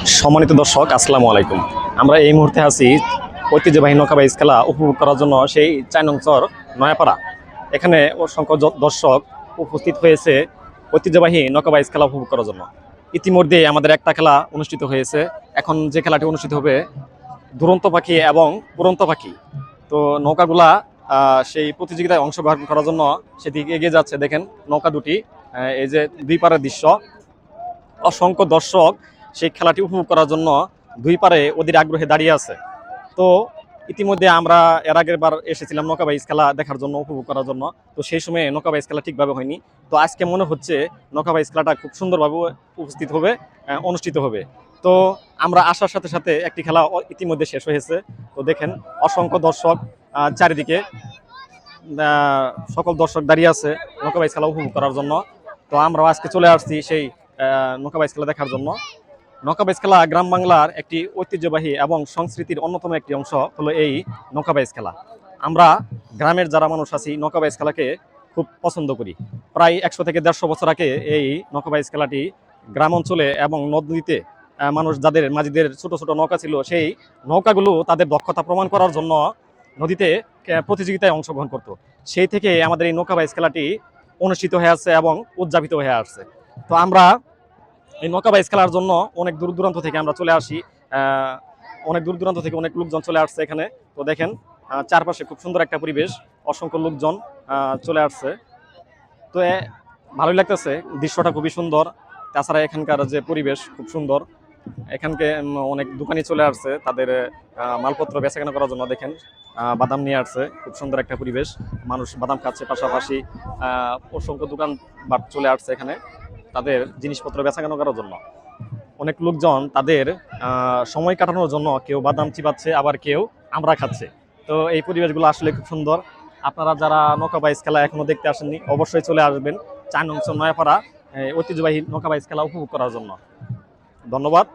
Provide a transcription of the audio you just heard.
সম্মানিত দর্শক, আসসালামু আলাইকুম। আমরা এই মুহূর্তে আছি ঐতিহ্যবাহী নৌকাবাইজ খেলা উপভোগ করার জন্য সেই ৪ নং চর নয়াপাড়া। এখানে অসংখ্য দর্শক উপস্থিত হয়েছে ঐতিহ্যবাহী নৌকাবাইজ খেলা উপভোগ করার জন্য। ইতিমধ্যে আমাদের একটা খেলা অনুষ্ঠিত হয়েছে। এখন যে খেলাটি অনুষ্ঠিত হবে দুরন্ত পাখি এবং উড়ন্ত পাখি। তো নৌকাগুলা সেই প্রতিযোগিতায় অংশগ্রহণ করার জন্য সেদিকে এগিয়ে যাচ্ছে। দেখেন নৌকা দুটি, এই যে দুই পাড়ের দৃশ্য। অসংখ্য দর্শক সেই খেলাটি উপভোগ করার জন্য দুই পারে অধীর আগ্রহে দাঁড়িয়ে আছে। তো ইতিমধ্যে আমরা এর আগের বার এসেছিলাম নৌকাবাইজ খেলা দেখার জন্য, উপভোগ করার জন্য। তো সেই সময় নৌকাবাইজ খেলা ঠিকভাবে হয়নি। তো আজকে মনে হচ্ছে নৌকাবাইজ খেলাটা খুব সুন্দরভাবে উপস্থিত হবে, অনুষ্ঠিত হবে। তো আমরা আসার সাথে সাথে একটি খেলা ইতিমধ্যে শেষ হয়েছে। তো দেখেন অসংখ্য দর্শক চারিদিকে, সকল দর্শক দাঁড়িয়ে আছে নৌকাবাইজ খেলা উপভোগ করার জন্য। তো আমরাও আজকে চলে আসছি সেই নৌকাবাইজ খেলা দেখার জন্য। নৌকাবাইজ খেলা গ্রাম বাংলার একটি ঐতিহ্যবাহী এবং সংস্কৃতির অন্যতম একটি অংশ হলো এই নৌকাবাইজ খেলা। আমরা গ্রামের যারা মানুষ আছি নৌকাবাইজ খেলাকে খুব পছন্দ করি। প্রায় ১০০ থেকে ১৫০ বছর আগে এই নৌকাবাইজ খেলাটি গ্রাম অঞ্চলে এবং নদ নদীতে মানুষ যাদের মাঝিদের ছোট ছোট নৌকা ছিল, সেই নৌকাগুলো তাদের দক্ষতা প্রমাণ করার জন্য নদীতে প্রতিযোগিতায় অংশগ্রহণ করত। সেই থেকে আমাদের এই নৌকাবাইজ খেলাটি অনুষ্ঠিত হয়ে আসছে এবং উদযাপিত হয়ে আসছে। তো আমরা এই নৌকাবাইজ খেলার জন্য অনেক দূর দূরান্ত থেকে আমরা চলে আসি। অনেক দূর দূরান্ত থেকে অনেক লোকজন চলে আসছে এখানে। তো দেখেন চারপাশে খুব সুন্দর একটা পরিবেশ, অসংখ্য লোকজন চলে আসছে। তো ভালোই লাগতেছে, দৃশ্যটা খুবই সুন্দর। তাছাড়া এখানকার যে পরিবেশ খুব সুন্দর। এখানকে অনেক দোকানি চলে আসছে তাদের মালপত্র বেচাকেনা করার জন্য। দেখেন বাদাম নিয়ে আসছে, খুব সুন্দর একটা পরিবেশ, মানুষ বাদাম খাচ্ছে। পাশাপাশি অসংখ্য দোকান বাট চলে আসছে এখানে তাদের জিনিসপত্র বেচাকেনা করার জন্য। অনেক লোকজন তাদের সময় কাটানোর জন্য কেউ বাদাম চিবাচ্ছে, আবার কেউ আমরা খাচ্ছে। তো এই পরিবেশগুলো আসলে খুব সুন্দর। আপনারা যারা নৌকাবাইজ খেলা এখনো দেখতে আসেননি, অবশ্যই চলে আসবেন ৪ নং নয়াপাড়া ঐতিহ্যবাহী নৌকাবাইজ খেলা উপভোগ করার জন্য। ধন্যবাদ।